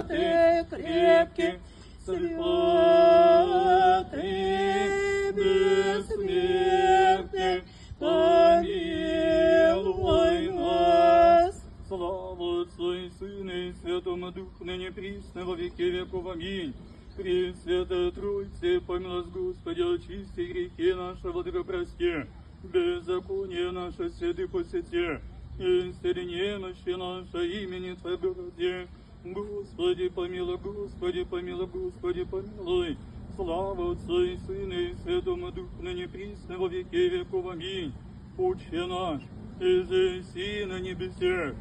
Ты крепкий, святый, бессмертный, помилуй нас. Слава Отцу и Сыну и Святому Духу, ныне присно во веки веков. Аминь. Пресвятая Троице, помилуй, Господи, очисти грехи наши, владыка прости, беззаконие наше святы посети, и немощи наше имени Твоего ради. Господи, помилуй, Господи, помилуй, Господи, помилуй. Слава Отцу и Сыну и Святому Духу, ныне присно во веки веков. Аминь. Отче наш, иже на небесах,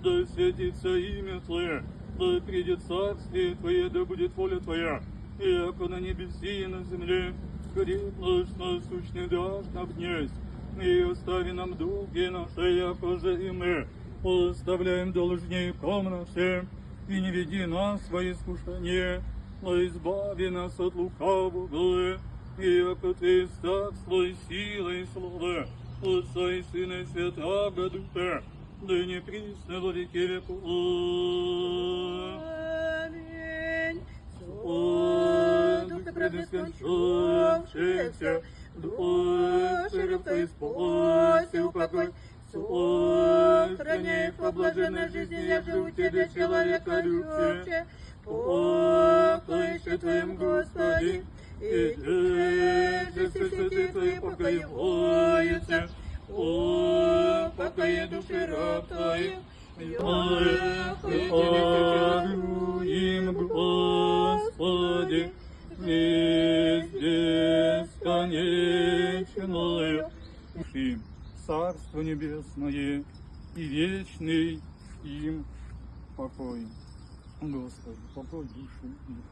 да святится имя Твое, да придет царствие Твое, да будет воля Твоя, и яко на небеси и на земле. Хлеб наш насущный дашь нам днесь, и остави нам долги наши, яко же и мы оставляем должникам нашим, и не веди нас во искушение, но избави нас от лукавого, и яко Ты царство и сила и слава Отца и Сына и Святаго Духа, да не присно во веки веков. Аминь. Дух предискончавшийся, Дух широко исполнился упокой, сохрани их во блаженной жизни, я живу Тебе, человека любче, покойся Твоим, Господи, и же святые Твои покоеваются, покое души раб Твоих, им, Господи, везде бесконечную, им Царство Небесное и вечный им покой. Господи, покой души их.